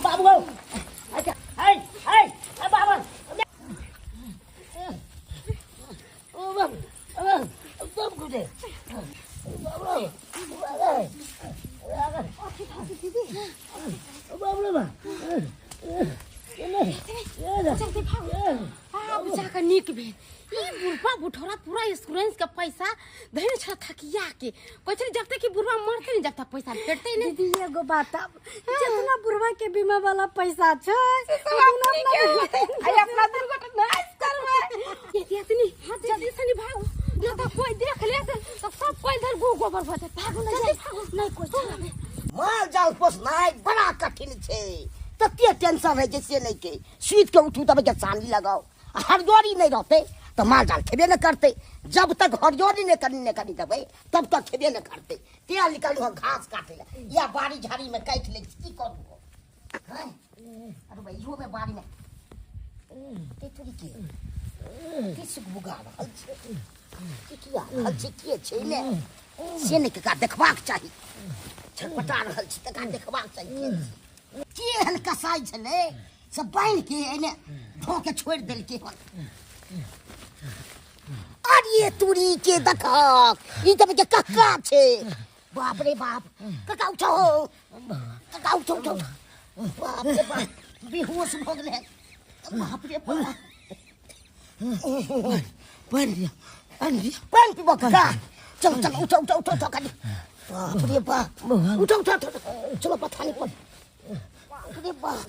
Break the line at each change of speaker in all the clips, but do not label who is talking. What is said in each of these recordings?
बाबू अच्छा हाय हाय बाबा ओ बाबू बाबू दे बाबू बाबू बाबू
जाकर निक भेल ई बुढ़वा बुढ़ौरा पूरा इंश्योरेंस का पैसा देने छ थकिया के कहै जब तक कि बुढ़वा मरते नहीं जब तक पैसा भेटते नहीं।
दीदी एगो बात जितना बुढ़वा के बीमा वाला पैसा छै
अपना दुर्घटना करबे ये इतनी जल्दी से नहीं भागो न तो कोई देख ले तो सब कोई इधर गोबर भते भागो नहीं कोई चलावे
माल जाल पोसनाइ बड़ा कठिन छै तते टेंशन है जैसे नहीं के सुइत के उठू तब के चांदी लगाओ हरजोरी नहीं रहते तो माल जाल खेबे न करते जब तक हरजोरी नहीं करी देबै तब तक खेबे न करते तेल निकाल घास काटे ले या बाड़ी झाड़ी में काट ले की करू हैं अरे भाई यो में बाड़ी में ते तुरी के किस बुगा रहल छै की किया रहल छै के छै ने से ने का देखबाक चाही छटपटा रहल छै तका देखबाक चाही केहन कसाई छलै सब बांध के एने ढोके छोड़ देलकै हन अरे तुरी के देखक ई तब के कक्का छै बाप रे बाप कक्का उठो कक्का उठो बाप रे बाप बेहोश भ गेलै बाप रे बाप पानी पीबो कक्का चल उठो कनी बाप रे बाप उठो चलो पता नहीं अरे बाप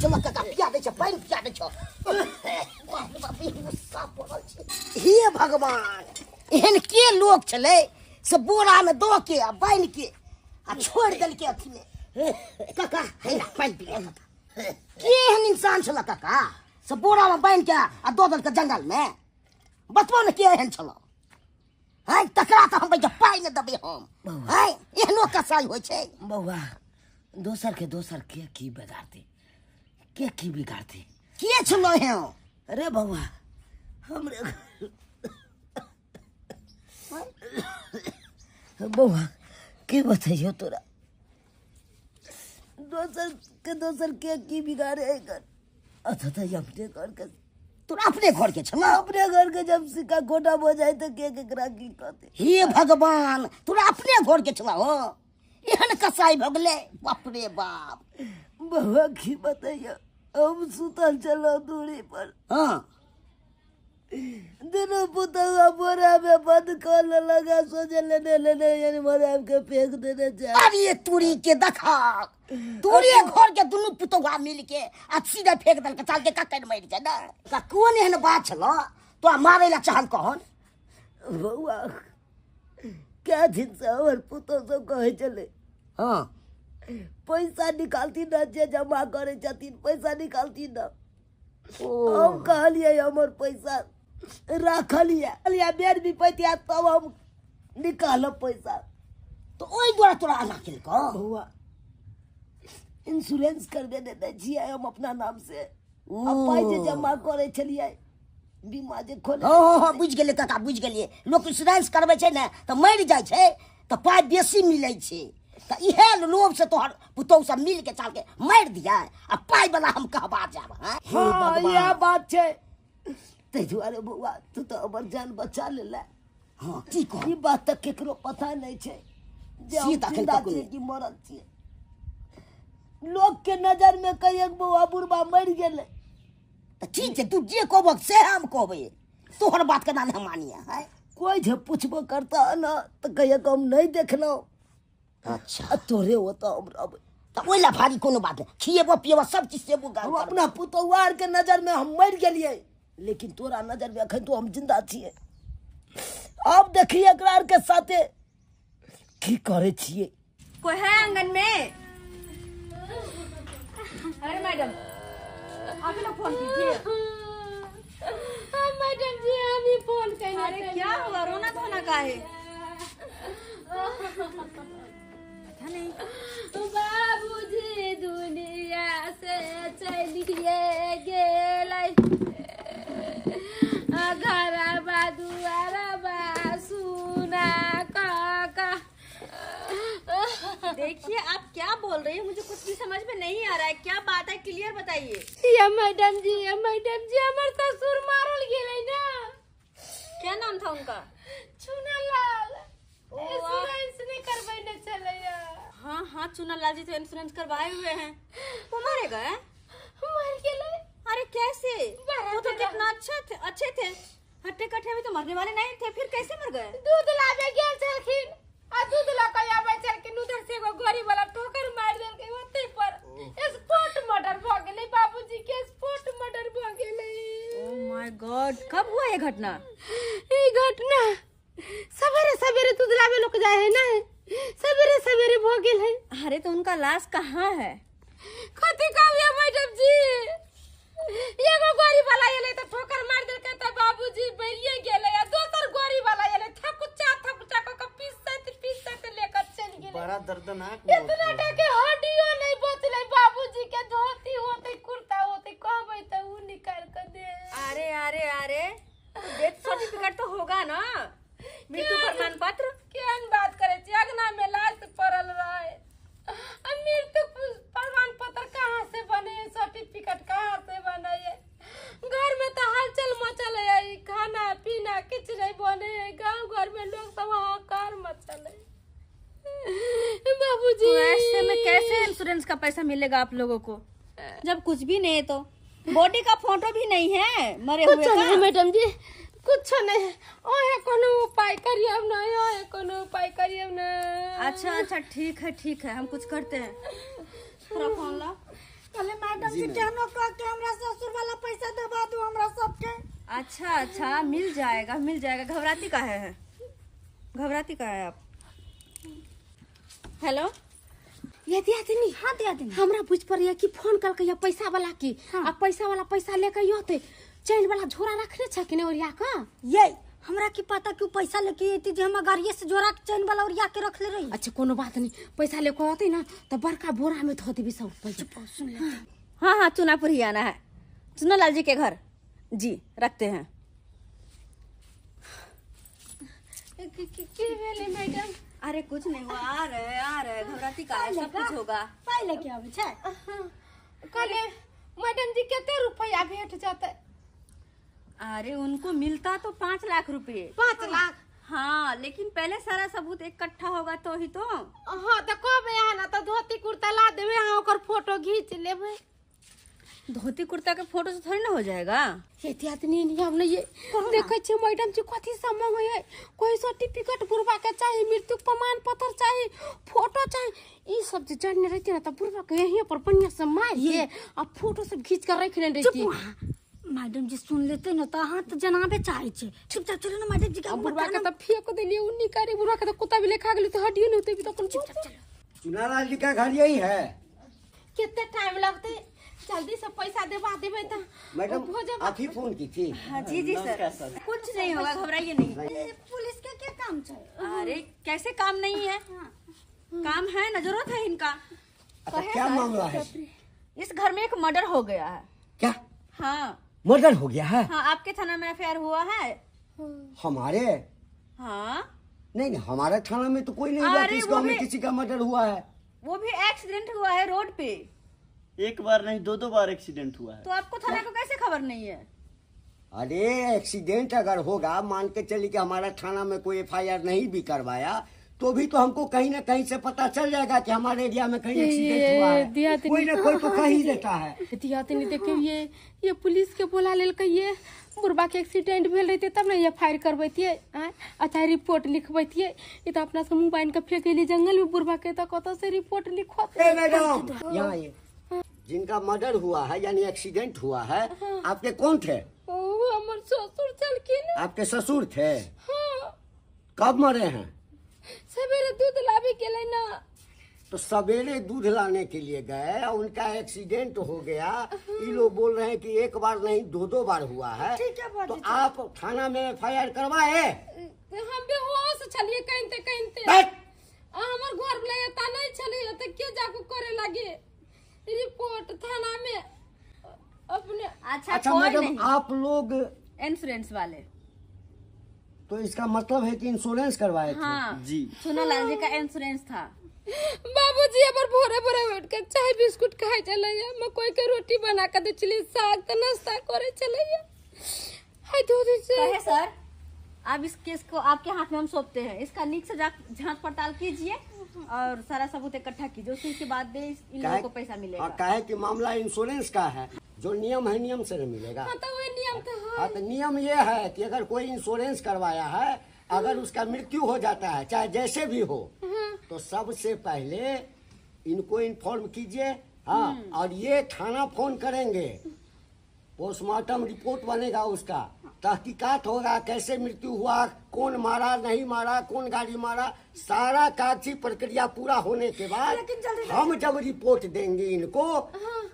चलो कक्का पिया दे छ पानी पिया दे छ हे भगवान एहन के लोग छले से बोरा में दो के आ बांध के आ छोड़ देल के अथी में कक्का हे पानी पिया के एहन इंसान छला कक्का से बोरा में बांध के आ दो देल के जंगल में बतबो न के एहन छला हाय तकरा त हम बे पाई न दबे हम हाय एहनो कसाई होय छै
बौआ दोसर के की बिगाड़ते की बिगाड़ते
के छलो है
अरे बौआ हमरे बौआ के बताइयो तोरा दोसर के की बिगाड़े है कर अच्छा तो अपने घर के
तोरा अपने घर के छलो
अपने घर के जब सिक्का खोटा हो जाए तो के केकरा की कहते
हे भगवान तोरा अपने घर के छला हो एहन कसाई भ गेले बाप रे बाप
बौआ की बताइयो हम सुतल चलो दूरी पर
हां
दोनों पुतवा बोरा में बंद कर लगा सोचे लेने यानी मोरे के फेंक देने चाहिए
अरे तुरी के देखा तोरे घर के दुनु पुतवा मिल के आ सीधा फेंक दल के चल के कक्का मर जाए ना का कोन एहन बात छलो तो मारे ला चाहल कहन
बौआ क्या दिन से और पुतो सब कहे चले
हां
पैसा निकालती न जे जमा करे छथिन पैसा निकालती न हम कहलिए हमर पैसा रखलिए बेर भी पैतिया तब हम निकालब पैसा
तो ओई द्वारा तोरा आना के को
बौआ इंश्योरेंस करबे देते छियै हम अपना नाम से अब पाई जे जमा करे छलिए बीमा जे खोले
हां बुझ गेले काका बुझ गेलिए लोग इंश्योरेंस करबे छै ने त मर जाय छै त पाई बेसी मिलै छै त इहे लोभ से तोहर पुतौ सब मिल के चल के मार दिया आ पाई वाला हम कहबा जाब
हां ये बात छै ते दुआरे बौआ तू तो हमर जान बचा लेला
हां की कह
ई बात तक केकरो पता नहीं छै जे हम जिंदा छियै कि मरल छियै लोग के नजर में कहिए बौआ बुढ़बा मर गेले
त ठीक छै तू जे कहबक से हम कहबै तोहर बात केना नहीं मानिया है
कोई जे पूछबो करता ना तो कहिए हम नहीं देखलो
अच्छा
तोरे होता हम रहबै
त ओइला भारी कोनो बात नहीं खिएबो पिएबो सब चीज से बुगा
हम अपना पुतौआर के नजर में हम मर गेलिए लेकिन तोरा नजर में अखन तो हम जिंदा छियै अब देखिए एकरार के साथे की करे छियै
कोई है आंगन में अरे मैडम आप लोग फोन कीजिए मैडम जी हम ही फोन करने अरे क्या हुआ रोना धोना का है बाबूजी दुनिया से चलिए गेलै घर दुआरा बा सुना काका
देखिए आप क्या बोल रही है, मुझे कुछ भी समझ में नहीं आ रहा है। क्या बात है, क्लियर बताइए।
या मैडम जी हमार ससुर मारल गेलै ना।
क्या नाम था उनका?
चुनालाल। इंश्योरेंस नहीं करबै न चलैया।
हाँ चुनालाल जी तो इंश्योरेंस करवाए हुए हैं। वो मरे गए?
मर गेलै।
अरे कैसे?
बड़ा
वो तो
बड़ा।
कितना अच्छे थे, हट्टे कट्टे में तो मरने वाले नहीं थे, फिर कैसे मर गए?
दूध लावे गेल छलखिन आ दूध ला के आबै छलखिन, उधर से एगो गाड़ी वाला ठोकर मार देलकै ओते पर स्पॉट मर्डर भ गेलै। बाबूजी के स्पॉट मर्डर भ गेलै।
ओह माय गॉड, कब हुआ ये घटना?
ई घटना सवेरे दूध लावे लोग जाए है ना, सवेरे भ गेल है।
अरे तो उनका लाश कहाँ है?
कथी कहू मैडम जी, एगो गाड़ी वाला एले त ठोकर मार देलकै त बाबूजी बरिए गेलै, आ दोसर गाड़ी वाला एले थकुचा क पीसत लेकर चल गेलै।
बड़ा दर्दनाक
इतना टके हड्डियो नहीं बचलै। बाबूजी के धोती होते कुर्ता होते कहबै त उ निकाल के दे।
अरे डेथ सर्टिफिकेट तो होगा ना, मृत्यु प्रमाण पत्र।
केहन बात करे छी, अगना में लाश पड़ल रहे। अब मृत्यु प्रमाण पत्र कहाँ से बने, सर्टिफिकेट कहाँ से बने? घर में तो हलचल मचल है, खाना पीना किछ नहीं बने। गांव घर में लोग सब हाहाकार मचल है। बाबूजी
तो ऐसे में कैसे इंश्योरेंस का पैसा मिलेगा आप लोगों को, जब कुछ भी नहीं है? तो बॉडी का फोटो भी नहीं है मरे हुए
कुछ नहीं
का?
मैडम जी, कुछ नहीं। ओहे कोनो उपाय करिए ना, ओहे कोनो उपाय करिए ना।
अच्छा ठीक है, हम कुछ करते हैं। थोड़ा फोन ला।
कहले मैडम जी केहनो कह के हमरा ससुर वाला पैसा दबा दो हमरा सबके।
अच्छा मिल जाएगा। घबराती का है आप? हेलो,
ये दिया देनी।
हाँ दिया दिन।
हमरा बुझ पड़िया कि फोन करके या पैसा वाला की। आ पैसा वाला पैसा लेके योते चैन वाला झोरा रखने छ कि नहीं ओरिया का?
ये हमरा की पता कि पैसा लेके एती जे हम गाड़िए से जोरा के चैन वाला ओरिया के रख ले रही।
अच्छा कोनो बात नहीं, पैसा लेके आते ना तो बड़का बोरा में धो देबी सब पैसा। सुन ले।
हाँ चुनापुर ही आना है, चुनालाल जी के घर जी, रखते हैं।
की भेले मैडम?
अरे कुछ नहीं हुआ, आ रहे घबराती का है, सब कुछ होगा।
पाई लेके आवे छै।
कहले मैडम जी कितने रुपया भेट जाते?
अरे उनको मिलता तो 5 लाख रुपए।
5 लाख?
हाँ, लेकिन पहले सारा सबूत इकट्ठा होगा तो ही तो।
हाँ तो कब यहाँ ना तो धोती कुर्ता ला देवे, यहाँ ओकर फोटो खींच लेवे।
धोती कुर्ता के फोटो से थोड़ी ना हो जाएगा।
एहतियातनी नियम नहीं ये देखे छे मैडम जी, कथी सब मांगे है? कोई सर्टिफिकेट बुरबा के चाहिए, मृत्यु प्रमाण पत्र चाहिए, फोटो चाहिए। ई सब जे जानने रहती ना तो बुरबा के यहीं पर पन्निया से मार के अब फोटो सब खींच कर रख ले रहती।
मैडम जी सुन लेते न तो हाथ जनाबे चाहे छे। चुपचाप चलो ना मैडम जी का।
बुरबा के तो फेंक देलिए उन्नी करे, बुरबा के तो कुत्ता भी लेखा गेली तो हड्डियो नहीं होते भी तो अपन चुपचाप चलो।
चुनालाल जी का घर यही है।
कितने टाइम लगते? जल्दी से पैसा देवा देवे तो
मैडम आप ही फोन की थी?
हाँ जी सर, कुछ नहीं होगा, घबराइए नहीं।
पुलिस के क्या काम छै?
अरे कैसे काम नहीं है? काम है ना, जरूरत है इनका।
अच्छा क्या मामला है?
इस घर में एक मर्डर हो गया है।
क्या
हाँ
मर्डर हो गया है?
हाँ, आपके थाना में एफआईआर हुआ है।
हमारे?
हाँ
नहीं हमारे थाना में तो कोई नहीं हुआ कि इस गाँव में किसी का मर्डर हुआ है।
वो भी एक्सीडेंट हुआ है रोड पे।
एक बार नहीं 2 बार एक्सीडेंट हुआ है।
तो आपको थाना को कैसे खबर नहीं है?
अरे एक्सीडेंट अगर होगा, मान के चलिए कि हमारा थाना में कोई एफआईआर नहीं भी करवाया तो भी तो हमको कहीं ना कहीं से पता चल जाएगा कि हमारे एरिया में कहीं एक्सीडेंट हुआ है। कोई ना कोई तो कह ही देता है।
दियाते नहीं देखे ये पुलिस के बोला लेल के ये बुरबा के एक्सीडेंट भेल रहते तब ना एफआईआर करबैतिए, अच्छा रिपोर्ट लिखबैतिए। ये तो अपना से मोबाइल के फेंक गेली जंगल में, बुरबा के तो कत से रिपोर्ट लिखवाते।
मैडम यहाँ ये जिनका मर्डर हुआ है यानी एक्सीडेंट हुआ है, आपके कौन थे?
हमर ससुर चलखिन।
आपके ससुर थे?
हाँ।
कब मरे हैं?
सवेरे दूध लावे गेले ना।
तो सवेरे दूध लाने के लिए गए, उनका एक्सीडेंट हो गया। ये लोग बोल रहे हैं कि एक बार नहीं 2 बार हुआ है। तो आप थाना में एफआईआर करवाए?
हम बेहोश छलिए कहते हमर घर ले ता नहीं छलिए त के जाको करे लागे रिपोर्ट थाना में अपने।
अच्छा
मैडम आप लोग
इंश्योरेंस वाले?
तो इसका मतलब है कि इंश्योरेंस करवाए थे।
हाँ
जी।
सोनालाल जी का इंश्योरेंस था।
बाबूजी अबर भोरे भोरे उठ के चाय बिस्कुट खाए चले मकई के रोटी बना के दे चली साग तो नाश्ता करे चले हाय दूध से
कहे सर, अब इस केस को आपके हाथ में हम सौंपते हैं। इसका नीक से जांच पड़ताल कीजिए और सारा सबूत इकट्ठा कीजिए, उसी के बाद दे इन लोगों को पैसा मिलेगा।
काहे कि मामला इंश्योरेंस का है, जो नियम है नियम से नहीं मिलेगा।
हाँ तो वही नियम तो है।
हाँ तो नियम ये है कि अगर कोई इंश्योरेंस करवाया है, अगर उसका मृत्यु हो जाता है चाहे जैसे भी हो, तो सबसे पहले इनको इन्फॉर्म कीजिए। हाँ, और ये थाना फोन करेंगे, पोस्टमार्टम रिपोर्ट बनेगा, उसका तहकीकात होगा, कैसे मृत्यु हुआ, कौन मारा नहीं मारा, कौन गाड़ी मारा, सारा कागजी प्रक्रिया पूरा होने के बाद हम जब रिपोर्ट देंगे इनको,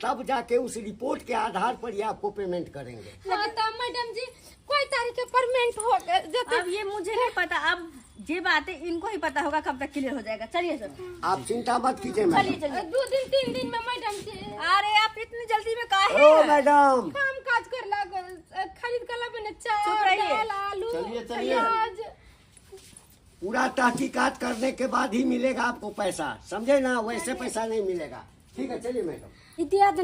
तब जाके उस रिपोर्ट के आधार पर ये आपको पेमेंट करेंगे।
हाँ तो मैडम जी कोई तारीख के पेमेंट हो गया।
अब ये मुझे नहीं पता, अब ये बात है इनको ही पता होगा कब तक क्लियर हो जाएगा। चलिए सर,
आप चिंता मत कीजिए
चलिए
मैडम।
चलिए।
2 दिन 3 दिन में मैडम जी
अरे आप इतनी जल्दी में काहे
ओ
हैं?
मैडम,
काम काज कर ला खरीद कर ला बने चाय
चुप रहिए।
दाल आलू
चलिए, चलिए।
प्याज।
पूरा तहकीकात करने के बाद ही मिलेगा आपको पैसा, समझे ना, वैसे पैसा नहीं मिलेगा। ठीक है, चलिए मैडम।
इत्यादि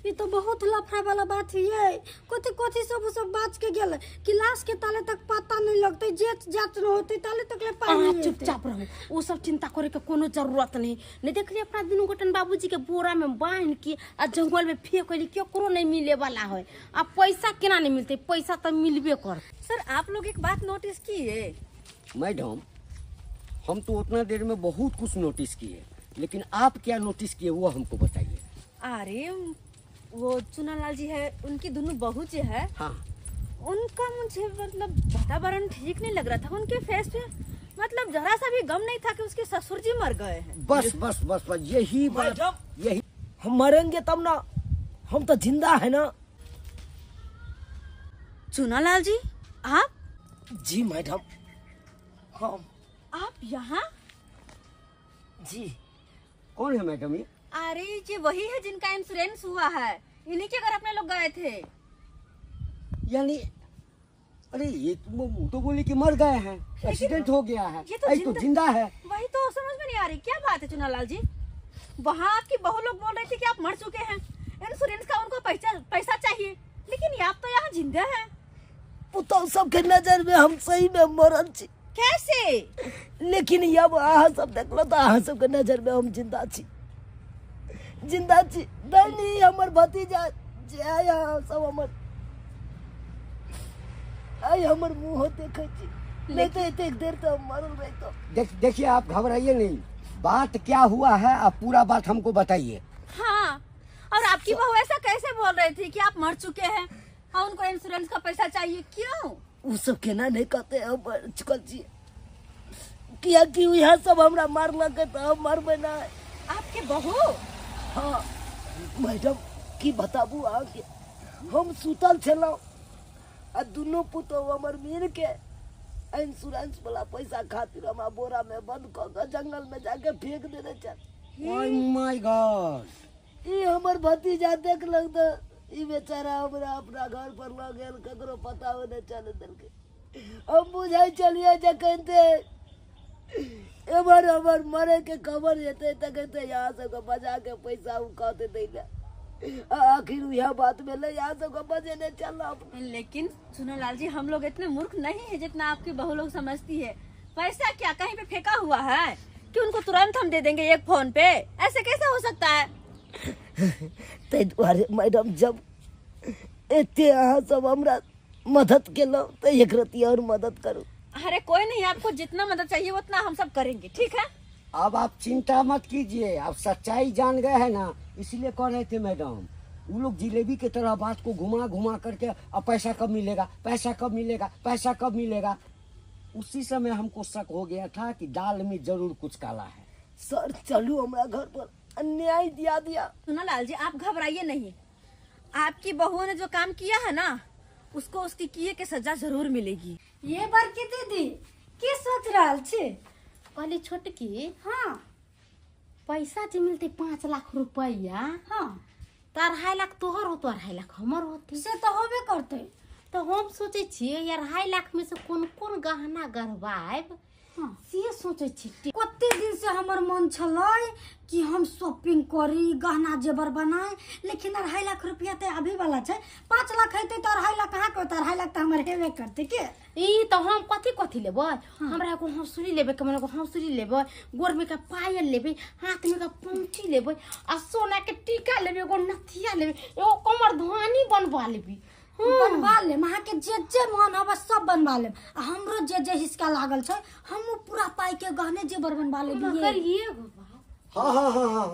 ये तो बहुत लफड़ा वाला बात है। कथी कथी सब बात के गेल कि लाश के ताले तक पता नहीं लगते, जेठ जात न होते ताले तक ले पानी नहीं
चुपचाप रहो, वो सब चिंता करे के कोनो जरूरत नहीं देखलिए अपना दिन गोटन बाबूजी के बोरा में बांध के आ जंगल में फेंक ली, केकरो नहीं मिले वाला है। अब पैसा केना नहीं मिलते, पैसा तो मिलबे कर।
सर आप लोग एक बात नोटिस किए,
मैडम हम तो उतना देर में बहुत कुछ नोटिस किए, लेकिन आप क्या नोटिस किए वो हमको बताइए।
अरे वो चुनालाल जी है, उनकी दोनों बहू जी है,
हाँ,
उनका मुझे मतलब वातावरण ठीक नहीं लग रहा था। उनके फेस पे मतलब जरा सा भी गम नहीं था कि उसके ससुर जी मर गए हैं।
बस बस बस बस यही बात, यही।
हम मरेंगे तब ना, हम तो जिंदा है ना।
चुनालाल जी आप
जी मैडम, हाँ
आप यहाँ?
जी।
कौन है मैडम ये?
अरे ये वही है जिनका इंश्योरेंस हुआ है, इन्हीं के घर अपने लोग गए थे।
यानी अरे ये तो बोली कि मर गए हैं, एक्सीडेंट हो गया है,
ये तो
ऐ तो जिंदा है।
वही तो समझ में नहीं आ रही क्या बात है चुनालाल जी। वहाँ आपकी बहू लोग बोल रहे थे कि आप मर चुके हैं, इंश्योरेंस का उनको पैसा चाहिए, लेकिन आप तो यहाँ जिंदा हैं।
पुतौ सबके नजर में हम सही में मरल छी।
कैसे?
लेकिन अब अहाँ सब देखलो तो अहाँ सबके नजर में हम जिंदा छी, जिंदा छी। नहीं हमर भतीजा जे है यहाँ सब हमर मुंह देखे छी, नहीं तो एक देर तो हम मरल रही तो।
देखिए आप घबराइए नहीं, बात क्या हुआ है आप पूरा बात हमको बताइए।
हाँ, और आपकी बहू ऐसा कैसे बोल रही थी कि आप मर चुके हैं और उनको इंश्योरेंस का पैसा चाहिए, क्यों?
वो सब केना नहीं कहते हम मर चुकल छी, किया कि यहाँ सब हमरा मारलक तो हम मरबे ना।
आपके बहू?
हाँ मैडम की बताबू आगे, हम सुतल छलौ आ दुनू पुतौ हमर मिल के इंश्योरेंस वाला पैसा खातिर हमरा बोरा में बंद क के जंगल में जाके फेंक देने चल।
ओह माय गॉड,
ई हमर भतीजा देखलक तो ई बेचारा हमरा अपना घर पर ल गेल, ककरो पता नहीं चले देलके। हम बुझाई चलिए जे कहते एबर मरे के खबर जेते त कहते यहाँ से को बजा के पैसा उ कहते दैला। आखिर यह बात में ले यहाँ से को बजे ने चल।
लेकिन सुनोलाल जी, हम लोग इतने मूर्ख नहीं है जितना आपकी बहू लोग समझती है। पैसा क्या कहीं पे फेंका हुआ है कि उनको तुरंत हम दे देंगे एक फोन पे? ऐसे कैसे हो सकता है?
ते द्वारे मैडम जब एते अहाँ सब हमरा मदद केलो तो एक रती और मदद करू।
अरे कोई नहीं, आपको जितना मदद चाहिए उतना हम सब करेंगे, ठीक है?
अब आप चिंता मत कीजिए, आप सच्चाई जान गए हैं ना, इसलिए कह रहे थे मैडम। वो लोग जिलेबी की तरह बात को घुमा घुमा करके अब पैसा कब मिलेगा, पैसा कब मिलेगा, पैसा कब मिलेगा। उसी समय हमको शक हो गया था कि दाल में जरूर कुछ काला है।
सर चलू हमरा घर पर अन्याय दिया।
सुनोलाल जी, आप घबराइए नहीं। आपकी बहू ने जो काम किया है ना, उसको उसकी किए के सजा जरूर मिलेगी।
ये बार की दीदी की सोच रहल छी?
कहली छोटकी,
हाँ
पैसा जे मिलते 5 लाख रुपया,
हाँ
तो 2.5 लाख तोहर हो तो 2.5 लाख हमर होती।
से तो होबे करते,
तो हम सोचे छियै यार 2.5 लाख में से कौन कौन गहना गढ़वाएब से सोचे छी।
कते दिन से हमर मन छलै कि हम शॉपिंग करी गहना जेवर बनाए, लेकिन 2.5 लाख रुपया तो अभी वाला छै। 5 लाख हेतै तो 2.5 लाख कहाँ के, 2.5 लाख तो हमर हेबे करते के।
ई तो हम कथी लेबै, हमरा एगो हंसुरी लेबै, कमरा एगो हंसुरी लेबै, गोर में का पायल लेबै, हाथ में का पंची लेबै, आ सोना के टीका लेबै, एगो नथिया लेबै, एगो कमर धुआनी बनवा लेबै।
बनवा ले वहाँ के जे मन हवा सब बनवा ले। हमरो जे हिस्सा लागल छै हम पूरा पाई के गहने जेवर बनवा ले।
हाँ हाँ हाँ हाँ,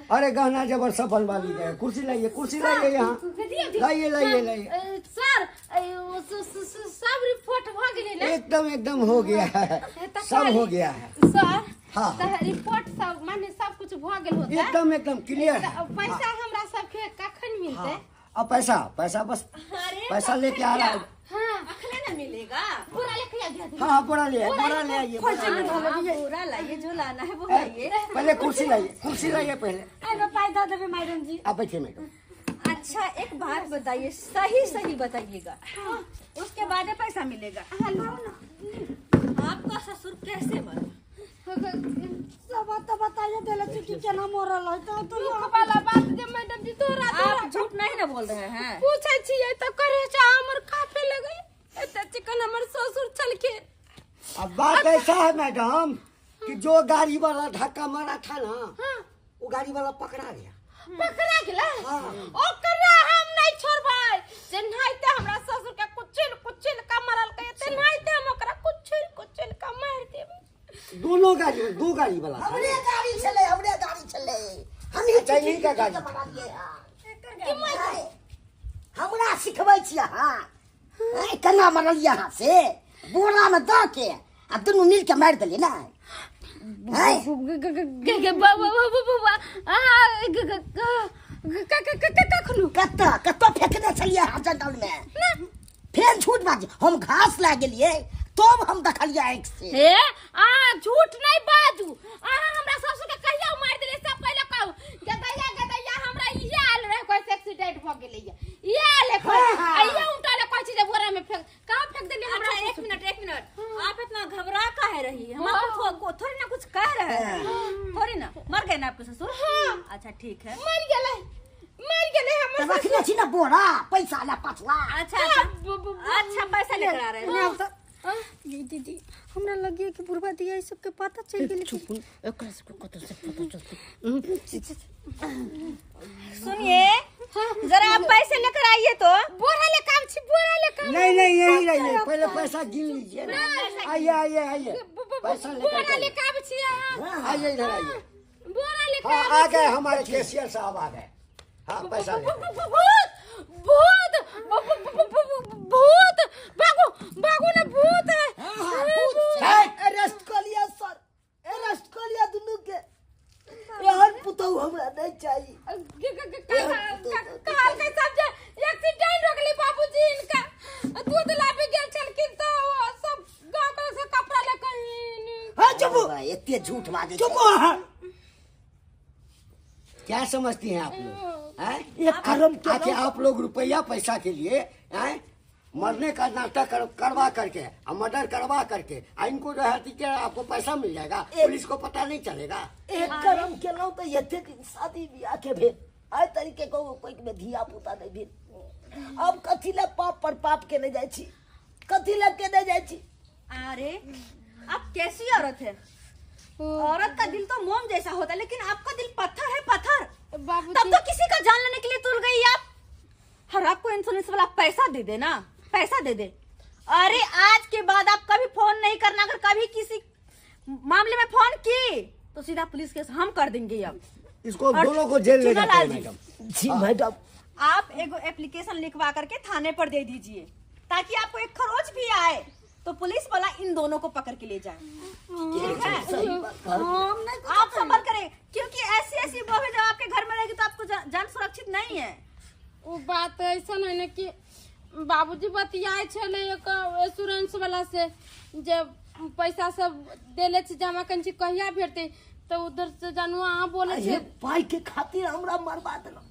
अरे गहना जेवर सब बनवा लीजिए। कुर्सी लाइए, कुर्सी लाइए, यहाँ लाइए लाइए लाइए।
सर सब रिपोर्ट हो गेलै ना?
एकदम हो गया है, सब हो गया है
सर।
हाँ
रिपोर्ट सब माने सब कुछ भ गेल होतै,
एकदम क्लियर है।
पैसा हमरा सबके कखन मिलतै?
अब पैसा बस पैसा लेके आ रहा है।
हाँ
अखने ना मिलेगा।
पूरा लेके आ गया।
हाँ पूरा ले आइए,
पूरा लाइए, जो लाना है वो लाइए।
पहले कुर्सी लाइए पहले।
पैसा देवे मैडम जी।
आप बैठिए मैडम।
अच्छा एक बात बताइए, सही बताइएगा, उसके बाद पैसा मिलेगा। आपका ससुर कैसे मरा?
सब बात बताइए देले चुकी केना मरल है तो
दुख वाला बात जे मैडम जी तोरा
आप झूठ नहीं ना बोल रहे हैं।
पूछै छियै त करे छ हमर काफे लगै एते चिकन हमर ससुर छल के।
अब बात ऐसा है मैडम कि जो गाड़ी वाला धक्का मारा था ना, वो गाड़ी वाला पकड़ा गया।
गेला ओकरा हम नहीं छोड़बै, जे नहीं ते हमरा ससुर के कुचिल का मरल के, ते नहीं ते हम ओकरा कुचिल का मार देब।
दोनों गाड़ी, 2 गाड़ी वाला था।
हमरे गाड़ी चले हम ही
चाहिए का गाड़ी
बना दिए। हमरा सिखबै छियै हां केना मरल यहाँ से बोरा में द के आ दुनू मिल के मार देलिए ना। कत्ता फेंकने छलिए जंगल में, फेर झूठ बाज। हम घास ला गेलिए तब हम देखलिए आँख से।
हे झूठ नहीं बाजू, हमरा ससुर के कहिया मार देले सब पहले कहू। गदैया हमरा इहे आल रहे, कोई एक्सीडेंट भ गेलै ये आले कोई आइया उठाले कोई चीज बोरा में फेंक कहां फेंक देली हमरा।
एक मिनट आप इतना घबरा काहे रही है? हम आपको थोड़ी ना कुछ कह रहे हैं, थोड़ी ना। मर गए ना आपके ससुर? अच्छा ठीक है,
मर गेलै हमर
रखले छी ना बोरा पैसा ला 5 लाख।
अच्छा पैसा लेकर आ रहे हैं।
दीदी हमरा लगे कि बुढ़वा दिया ई सबके पता चल गेल।
एकरा से कतो से पता चलते।
सुनिए जरा आप पैसे लेकर आइए तो।
बोरा ले काम छी, बोरा ले काम
नहीं यही रहिए, पहले पैसा गिन लीजिए ना। आइए पैसा
बोरा ले काम छी।
आइए इधर आइए।
बोरा ले
हाँ आ गए हमारे कैशियर साहब आ गए। हाँ पैसा ले।
भूत बागू ने भूत है।
अरेस्ट कर लिया सर, अरेस्ट कर लिया दुनू के। यार पुतौ हमरा नहीं चाहिए।
काल के सब जे एक्सीडेंट हो गेली बाबूजी इनका, दूध लाबे गेल छलखिन तो सब गांव से कपड़ा लेकर।
हां चुप,
इतने झूठ बाजे।
चुप।
क्या समझती हैं आप लोग?
ये कर्म क्या?
आखिर आप लोग रुपया पैसा के लिए मरने का नाटक करवा करके और मर्डर करवा करके इनको जो है कि आपको पैसा मिल जाएगा, पुलिस को पता नहीं चलेगा।
एक कर्म केलौ तो यथे शादी ब्याह के भेल आय तरीके को कोई में धिया पुता नहीं भेल। अब कथी ला पाप पर पाप के नहीं जाय छी, कथी ला के नहीं जाय छी।
अरे आप कैसी औरत है? औरत का दिल तो मोम जैसा होता है, लेकिन आपका दिल पत्थर है, पत्थर। तब तो किसी का जान लेने के लिए तुल गई आप। हर आपको इंश्योरेंस वाला पैसा दे दे ना, पैसा दे दे। अरे आज के बाद आप कभी फोन नहीं करना, अगर कभी किसी मामले में फोन की तो सीधा पुलिस केस हम कर देंगे। अब
इसको दोनों को जेल ले जाते हैं मैडम।
जी मैडम,
आप एगो एप्लीकेशन लिखवा करके थाने पर दे दीजिए, ताकि आपको एक खरोच भी आए तो पुलिस वाला इन दोनों को पकड़ के ले जाए। ठीक है? आप सबर करें, क्योंकि ऐसी बहू जब आपके घर में रहेगी तो आपको जान सुरक्षित नहीं है।
वो बात ऐसा नहीं ना कि बाबूजी बतियाए छले एक इंश्योरेंस वाला से, जब पैसा सब देले छी जमा कन छी कहिया भेटते तो उधर से जानू आ बोले छे
पाई के खातिर हमरा मरवा देलो।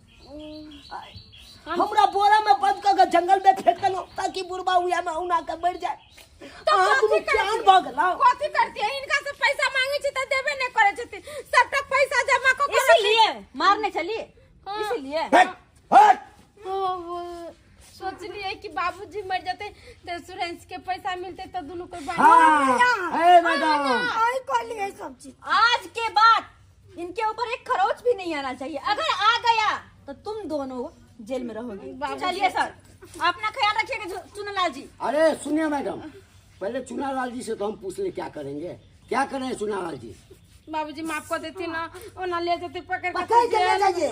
हमरा बोरा में बंद कर के जंगल में फेंक देलो ताकि बुढ़बा हुआ में औना के मर जाए।
तो
आप
कथी
जान भगला
कथी करती है? इनका से पैसा मांगे छी त देबे नहीं करे छथि, सब तक पैसा जमा क के
इसीलिए मारने चलिए, इसीलिए
हट हट
सोचलिए कि बाबूजी मर जाते तो इंश्योरेंस के पैसा मिलते तो दोनों को
हाँ ए मैडम
आई कहली है सब चीज।
आज के बाद इनके ऊपर एक खरोच भी नहीं आना चाहिए। अगर आ गया तो तुम दोनों जेल में रहोगे। चलिए सर, अपना ख्याल रखिएगा चुनालाल जी।
अरे सुनिए मैडम, पहले चुनालाल जी से तो हम पूछ ले क्या करेंगे, क्या करें चुनालाल जी?
बाबूजी माफ कर देती ना, और ना ले जाते पकड़
पकड़ के ले जाइए।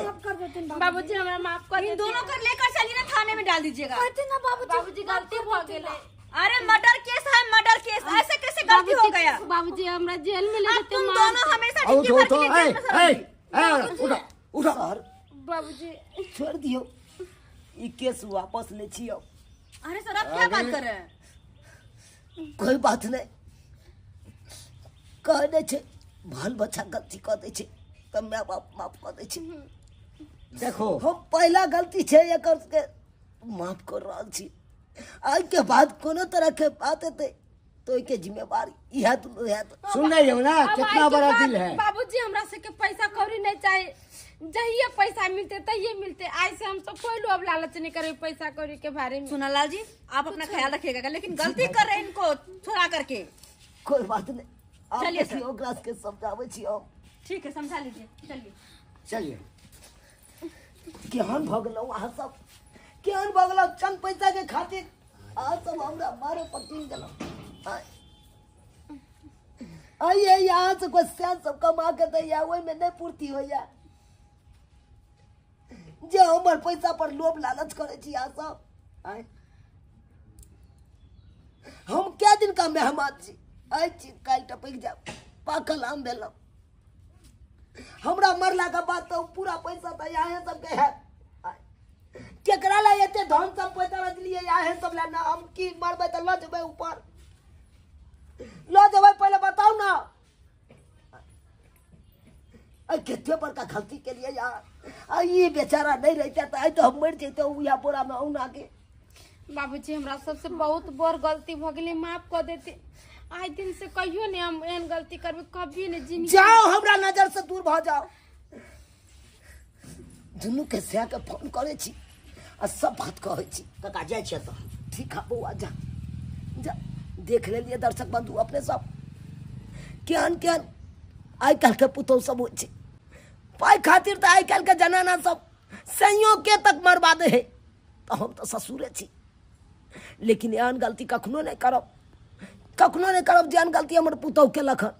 बाबूजी हमें माफ कर
इन दोनों को लेकर चलिए ना, थाने में डाल दीजिएगा।
ना
बाबूजी गलती हो गेले।
अरे मर्डर केस है, मर्डर केस, ऐसे कैसे गलती हो गया?
बाबूजी हमरा जेल में ले
अब
जाते
तुम
मार
दोनों हमेशा
उठो
जिंदगी भर
उठो
के लिए जेल में सड़ोगे।
उठो उठो
सर
बाबूजी
छोड़ दियो, ई केस वापस ले छियो।
अरे सर, आप क्या बात कर रहे हैं?
कोई बात नहीं, कह दे छे बाल बच्चा गलती कर दे छे तो माँ बाप माफ कर दे छे।
देखो
हम पहला गलती छे एकर के माफ कर रहा छी। आज के बाद कोनो तरह के बात हेते तो एके जिम्मेवारी इहा तो है।
सुन रही हो ना कितना बड़ा दिल है।
बाबूजी हमरा से के पैसा कौड़ी नहीं चाहिए, जहिए पैसा मिलते तहिए मिलते। आज से हम सब कोई लोभ लालच नहीं करे पैसा कौड़ी के बारे में।
सुनालाल जी, आप अपना ख्याल रखिएगा, लेकिन गलती कर रहे हैं इनको छुड़ा करके।
कोई बात नहीं,
चलिए
चलिए ओकरा के समझावे छी हम।
ठीक है, समझा लीजिए। चलिए
चलिए
केहन भगलो अहाँ सब, केहन भगलो चंद पैसा के खातिर अहाँ सब हमरा मारे पर टीन गेलो। आइए यहाँ से कोई सियान सब कमा के दैया, ओहि में नहीं पूर्ति होइया। जे हमर पैसा पर लोभ लालच करे छी अहाँ सब। आय हम क्या दिन का मेहमान छी, आइ छी काल्हि टपक जाब, पाकल आम भेलहुँ। हमरा मरला के बाद तो पूरा पैसा तो यहाँ सब के है। केकरा ला एते धन सब पैसा रखलिए यहाँ सब ला ना, हम की मरबे तो ल जेबे ऊपर, ल जेबे पहले बताओ ना। कितने बड़का गलती के लिए यार, ये बेचारा नहीं रहता तो आई तो हम मर जते यहाँ बोरा में औना के।
बाबूजी हमरा सबसे बहुत बड़ गलती भ गेलै, माफ कर देते। आज दिन से कहियो नहीं हम एहन गलती करबे, कभी नहीं जिंदगी।
जाओ हमरा नजर से दूर भ जाओ। दुनू के से के फोन करे छी आ सब बात कहै छी।
कका जाए छे तो
ठीक है बउआ, जा जा देख ले लिए दर्शक बंधु अपने सब केहन केहन आइ काल्हि के पुतौह सब होइ छै। पाइ खातिर तो आइ काल्हि के जनाना सब संयोग के तक मरवा दे है। तो हम तो ससुरे छी, लेकिन एहन गलती कखनो नहीं करब, कखनो नहीं करब जेहन गलती हमर पुतौह केलक हन।